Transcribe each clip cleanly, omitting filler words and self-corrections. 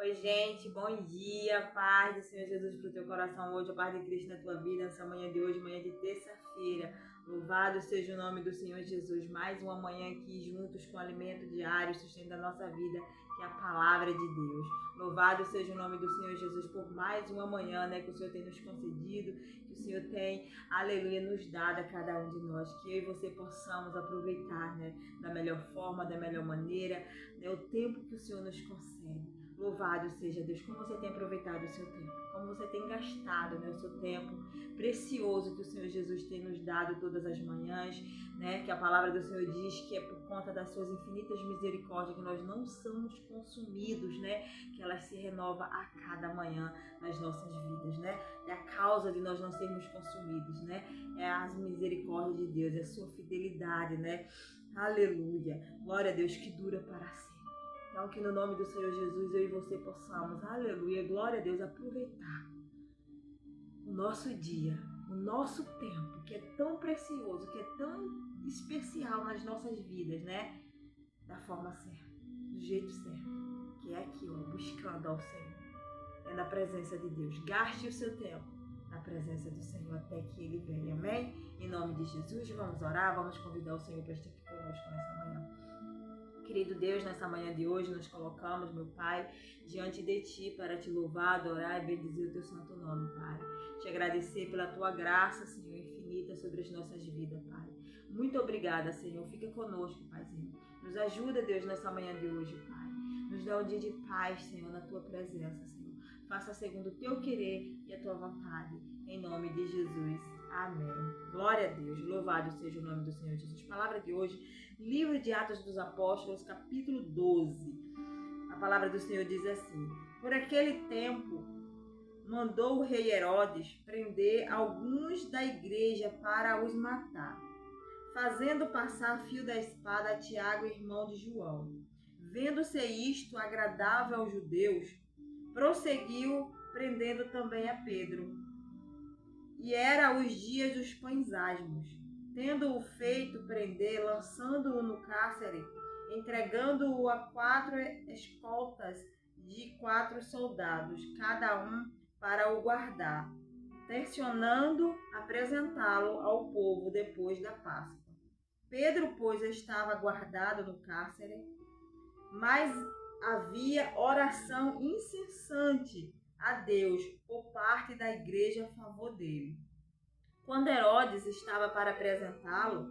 Oi, gente, bom dia, paz do Senhor Jesus para o teu coração hoje, a paz de Cristo na tua vida, nessa manhã de hoje, manhã de terça-feira. Louvado seja o nome do Senhor Jesus, mais uma manhã aqui juntos com o alimento diário, sustento da nossa vida, que é a palavra de Deus. Louvado seja o nome do Senhor Jesus por mais uma manhã, que o Senhor tem nos concedido, que o Senhor tem, aleluia, nos dado a cada um de nós, que eu e você possamos aproveitar, da melhor forma, da melhor maneira, o tempo que o Senhor nos concede. Louvado seja Deus, como você tem aproveitado o seu tempo, como você tem gastado o seu tempo precioso que o Senhor Jesus tem nos dado todas as manhãs, que a palavra do Senhor diz que é por conta das suas infinitas misericórdias que nós não somos consumidos, que ela se renova a cada manhã nas nossas vidas, É a causa de nós não sermos consumidos, É as misericórdias de Deus, é a sua fidelidade, Aleluia, glória a Deus que dura para sempre. Então, que no nome do Senhor Jesus, eu e você possamos, aleluia, glória a Deus, aproveitar o nosso dia, o nosso tempo, que é tão precioso, que é tão especial nas nossas vidas, Da forma certa, do jeito certo, que é aqui, buscando ao Senhor, é na presença de Deus. Gaste o seu tempo na presença do Senhor até que Ele venha, amém? Em nome de Jesus, vamos orar, vamos convidar o Senhor para estar aqui conosco nessa manhã. Querido Deus, nessa manhã de hoje nos colocamos, meu Pai, diante de Ti para Te louvar, adorar e bendizer o Teu santo nome, Pai. Te agradecer pela Tua graça, Senhor, infinita sobre as nossas vidas, Pai. Muito obrigada, Senhor. Fica conosco, Paizinho. Nos ajuda, Deus, nessa manhã de hoje, Pai. Nos dá um dia de paz, Senhor, na Tua presença, Senhor. Faça segundo o Teu querer e a Tua vontade. Em nome de Jesus. Amém. Glória a Deus. Louvado seja o nome do Senhor Jesus. Palavra de hoje, livro de Atos dos Apóstolos, capítulo 12. A palavra do Senhor diz assim: por aquele tempo, mandou o rei Herodes prender alguns da igreja para os matar, fazendo passar fio da espada a Tiago, irmão de João. Vendo-se isto agradável aos judeus, prosseguiu prendendo também a Pedro. E era os dias dos pães asmos. Tendo-o feito prender, lançando-o no cárcere, entregando-o a 4 escoltas de 4 soldados, cada um para o guardar, tencionando apresentá-lo ao povo depois da Páscoa. Pedro, pois, estava guardado no cárcere, mas havia oração incessante a Deus por parte da igreja a favor dele. Quando Herodes estava para apresentá-lo,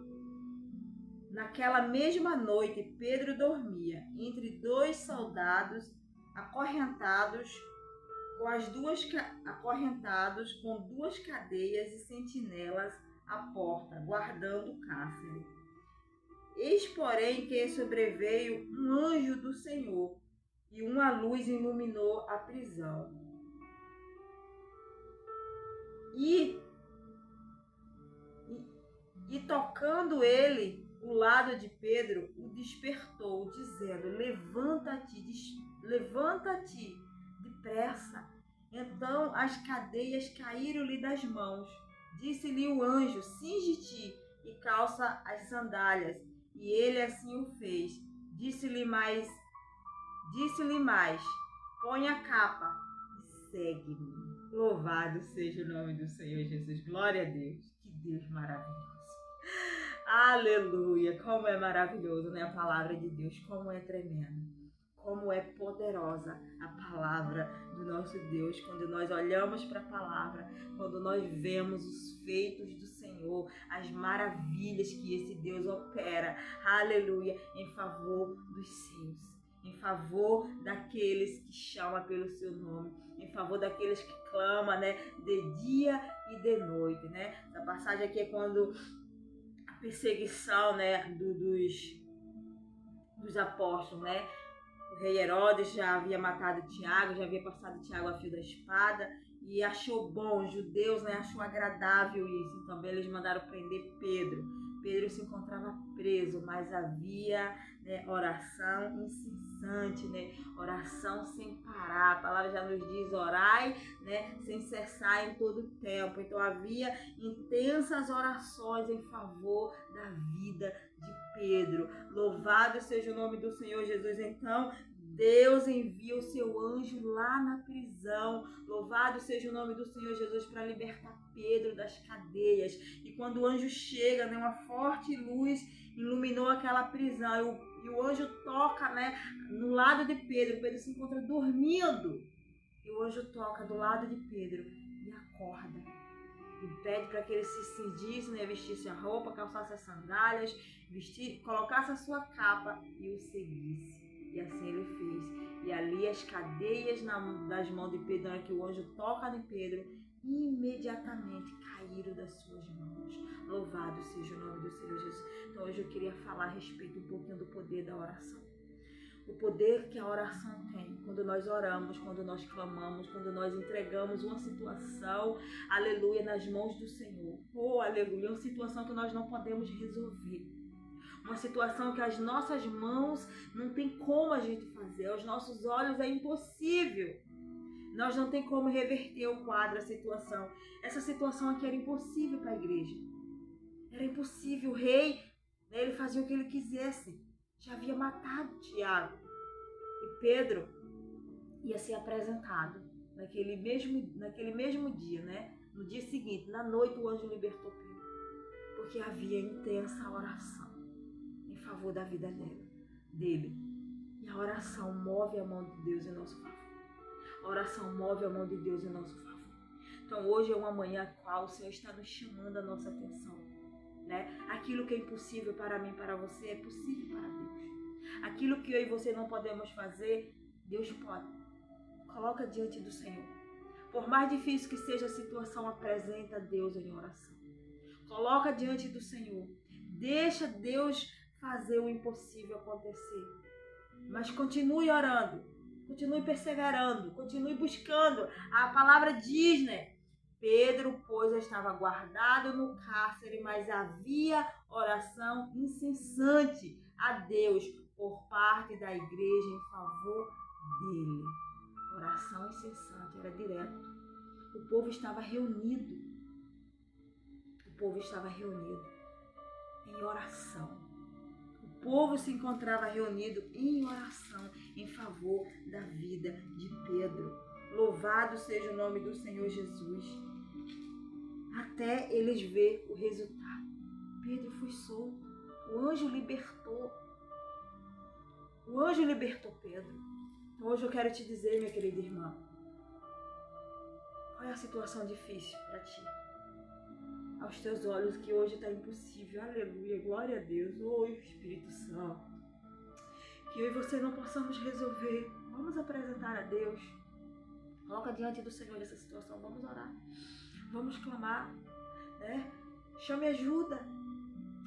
naquela mesma noite Pedro dormia entre 2 soldados acorrentados com 2 cadeias e sentinelas à porta, guardando o cárcere. Eis, porém, que sobreveio um anjo do Senhor, e uma luz iluminou a prisão. E tocando ele o lado de Pedro, o despertou, dizendo: levanta-te depressa. Então as cadeias caíram-lhe das mãos. Disse-lhe o anjo: cinge-te e calça as sandálias. E ele assim o fez. Disse-lhe mais, põe a capa e segue-me. Louvado seja o nome do Senhor Jesus. Glória a Deus. Que Deus maravilhoso. Aleluia. Como é maravilhoso, a palavra de Deus. Como é tremendo. Como é poderosa a palavra do nosso Deus. Quando nós olhamos para a palavra, quando nós vemos os feitos do Senhor, as maravilhas que esse Deus opera. Aleluia. Em favor dos seus. Em favor daqueles que chamam pelo seu nome, em favor daqueles que clamam, de dia e de noite, Essa passagem aqui é quando a perseguição, dos apóstolos, O rei Herodes já havia matado Tiago, já havia passado Tiago a fio da espada e achou bom, os judeus, achou agradável isso. Então eles mandaram prender Pedro. Pedro se encontrava preso, mas havia oração incessante, oração sem parar. A palavra já nos diz: orai, sem cessar em todo o tempo. Então havia intensas orações em favor da vida de Pedro. Louvado seja o nome do Senhor Jesus. Então Deus envia o seu anjo lá na prisão. Louvado seja o nome do Senhor Jesus para libertar Pedro das cadeias. E quando o anjo chega, né, uma forte luz iluminou aquela prisão. E o anjo toca, né, no lado de Pedro. Pedro se encontra dormindo. E o anjo toca do lado de Pedro e acorda. E pede para que ele se cingisse, né, vestisse a roupa, calçasse as sandálias, colocasse a sua capa e o seguisse. E assim ele fez. E ali as cadeias das mãos de Pedro, na hora que o anjo toca em Pedro, imediatamente caíram das suas mãos. Louvado seja o nome do Senhor Jesus. Então hoje eu queria falar a respeito um pouquinho do poder da oração. O poder que a oração tem quando nós oramos, quando nós clamamos, quando nós entregamos uma situação, aleluia, nas mãos do Senhor. Oh, aleluia, uma situação que nós não podemos resolver. Uma situação que as nossas mãos não tem como a gente fazer, aos nossos olhos é impossível. Nós não tem como reverter o quadro, a situação. Essa situação aqui era impossível para a igreja. Era impossível. O rei, né, ele fazia o que ele quisesse. Já havia matado Tiago. E Pedro ia ser apresentado naquele mesmo dia, né? No dia seguinte, na noite, o anjo libertou Pedro. Porque havia intensa oração em favor da vida dele. E a oração move a mão de Deus em nosso favor. A oração move a mão de Deus em nosso favor. Então hoje é uma manhã a qual o Senhor está nos chamando a nossa atenção. Né? Aquilo que é impossível para mim e para você é possível para Deus. Aquilo que eu e você não podemos fazer, Deus pode. Coloca diante do Senhor. Por mais difícil que seja a situação, apresenta a Deus em oração. Coloca diante do Senhor. Deixa Deus fazer o impossível acontecer. Mas continue orando. Continue perseverando. Continue buscando. A palavra diz, né? Pedro, pois, estava guardado no cárcere, mas havia oração incessante a Deus por parte da igreja em favor dele. Oração incessante, era direto. O povo estava reunido. O povo estava reunido em oração. O povo se encontrava reunido em oração em favor da vida de Pedro. Louvado seja o nome do Senhor Jesus. Até eles verem o resultado. Pedro foi solto. O anjo libertou. O anjo libertou Pedro. Então hoje eu quero te dizer, minha querida irmã, qual é a situação difícil para ti? Aos teus olhos que hoje está impossível. Aleluia, glória a Deus. Oh, Espírito Santo. Que eu e você não possamos resolver. Vamos apresentar a Deus. Coloca diante do Senhor essa situação. Vamos orar. Vamos clamar, né? Chame ajuda.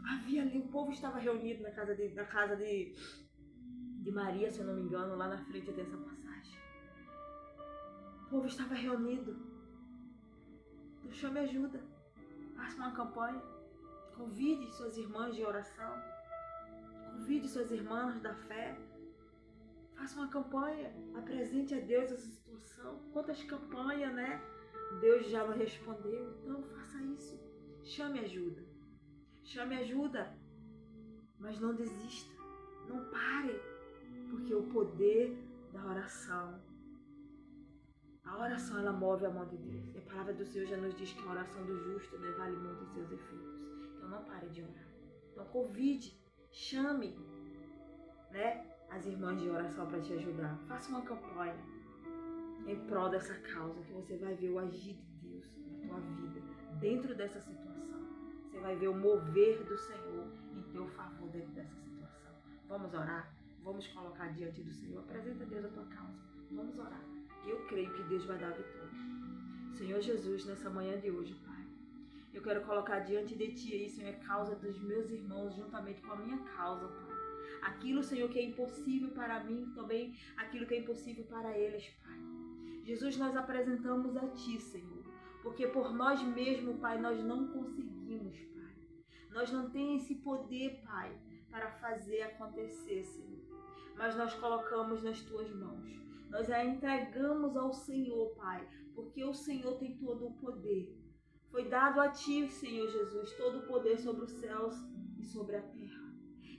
Havia ali, o povo estava reunido na casa de Maria, se eu não me engano, lá na frente dessa passagem. O povo estava reunido. Então chame ajuda. Faça uma campanha. Convide suas irmãs de oração. Convide suas irmãs da fé. Faça uma campanha. Apresente a Deus essa situação. Quantas campanhas, né? Deus já não respondeu. Então faça isso. Chame ajuda. Chame ajuda. Mas não desista. Não pare. Porque o poder da oração, a oração, ela move a mão de Deus. E a palavra do Senhor já nos diz que a oração do justo, né, vale muito em seus efeitos. Então não pare de orar. Então convide, chame, né, as irmãs de oração para te ajudar. Faça uma campanha em prol dessa causa, que você vai ver o agir de Deus na tua vida, dentro dessa situação. Você vai ver o mover do Senhor em teu favor dentro dessa situação. Vamos orar? Vamos colocar diante do Senhor. Apresenta a Deus a tua causa. Vamos orar. Eu creio que Deus vai dar a vitória. Senhor Jesus, nessa manhã de hoje, Pai, eu quero colocar diante de Ti aí, Senhor, a causa dos meus irmãos, juntamente com a minha causa, Pai. Aquilo, Senhor, que é impossível para mim, também aquilo que é impossível para eles, Pai. Jesus, nós apresentamos a Ti, Senhor, porque por nós mesmos, Pai, nós não conseguimos, Pai. Nós não temos esse poder, Pai, para fazer acontecer, Senhor. Mas nós colocamos nas Tuas mãos. Nós a entregamos ao Senhor, Pai, porque o Senhor tem todo o poder. Foi dado a Ti, Senhor Jesus, todo o poder sobre os céus e sobre a terra.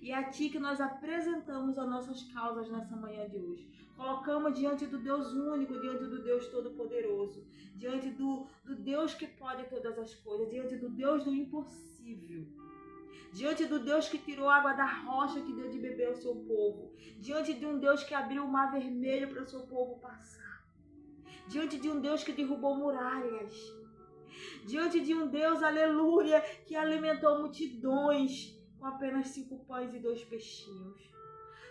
E é a Ti que nós apresentamos as nossas causas nessa manhã de hoje. Colocamos diante do Deus único, diante do Deus Todo-Poderoso, diante do Deus que pode todas as coisas, diante do Deus do impossível, diante do Deus que tirou água da rocha que deu de beber ao seu povo, diante de um Deus que abriu o mar vermelho para o seu povo passar, diante de um Deus que derrubou muralhas, diante de um Deus, aleluia, que alimentou multidões com apenas 5 pães e 2 peixinhos.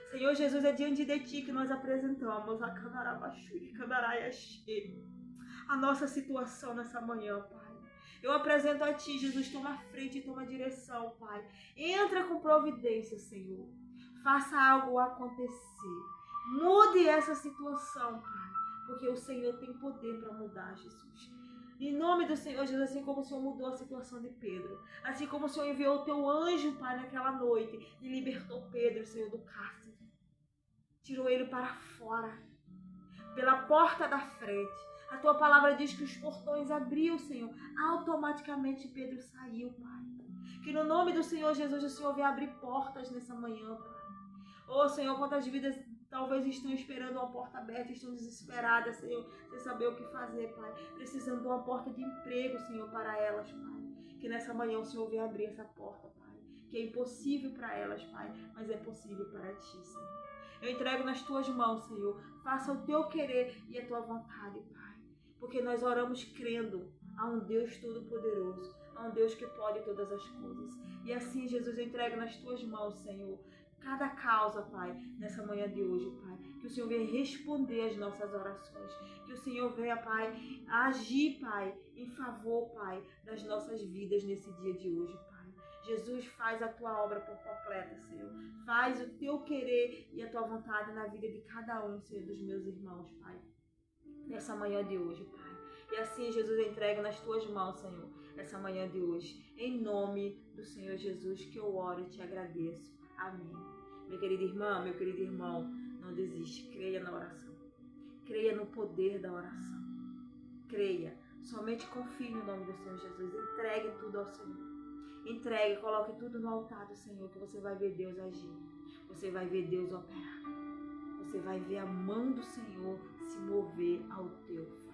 Senhor Jesus, é diante de Ti que nós apresentamos a nossa situação nessa manhã, Pai. Eu apresento a Ti, Jesus, toma frente e toma direção, Pai. Entra com providência, Senhor. Faça algo acontecer. Mude essa situação, Pai, porque o Senhor tem poder para mudar, Jesus. Em nome do Senhor Jesus, assim como o Senhor mudou a situação de Pedro, assim como o Senhor enviou o Teu anjo, Pai, naquela noite e libertou Pedro, Senhor, do cárcere. Tirou ele para fora, pela porta da frente. A Tua palavra diz que os portões abriam, Senhor. Automaticamente Pedro saiu, Pai. Que no nome do Senhor Jesus, o Senhor venha abrir portas nessa manhã, Pai. Oh, Senhor, quantas vidas talvez estão esperando uma porta aberta, estão desesperadas, Senhor, sem saber o que fazer, Pai. Precisando de uma porta de emprego, Senhor, para elas, Pai. Que nessa manhã o Senhor venha abrir essa porta, Pai. Que é impossível para elas, Pai, mas é possível para Ti, Senhor. Eu entrego nas Tuas mãos, Senhor. Faça o Teu querer e a Tua vontade, Pai. Porque nós oramos crendo a um Deus Todo-Poderoso, a um Deus que pode todas as coisas. E assim, Jesus, eu entrego nas Tuas mãos, Senhor, cada causa, Pai, nessa manhã de hoje, Pai. Que o Senhor venha responder às nossas orações. Que o Senhor venha, Pai, agir, Pai, em favor, Pai, das nossas vidas nesse dia de hoje, Pai. Jesus, faz a Tua obra por completa, Senhor. Faz o Teu querer e a Tua vontade na vida de cada um, Senhor, dos meus irmãos, Pai. Nessa manhã de hoje, Pai. E assim, Jesus, eu entrego nas Tuas mãos, Senhor, essa manhã de hoje. Em nome do Senhor Jesus, que eu oro e Te agradeço. Amém. Minha querida irmã, meu querido irmão, não desiste. Creia na oração. Creia no poder da oração. Creia. Somente confie no nome do Senhor Jesus. Entregue tudo ao Senhor. Entregue, coloque tudo no altar do Senhor, que você vai ver Deus agir. Você vai ver Deus operar. Você vai ver a mão do Senhor se mover ao teu favor.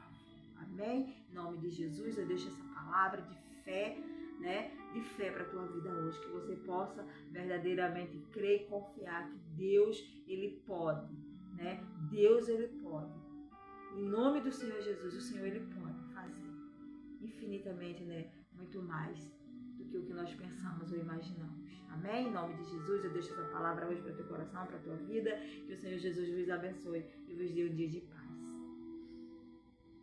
Amém? Em nome de Jesus, eu deixo essa palavra de fé, né? De fé para a tua vida hoje. Que você possa verdadeiramente crer e confiar que Deus, Ele pode, né? Deus, Ele pode. Em nome do Senhor Jesus, o Senhor, Ele pode fazer infinitamente, né? Muito mais do que o que nós pensamos ou imaginamos. Amém? Em nome de Jesus, eu deixo essa palavra hoje para o teu coração, para a tua vida. Que o Senhor Jesus vos abençoe e vos dê um dia de paz.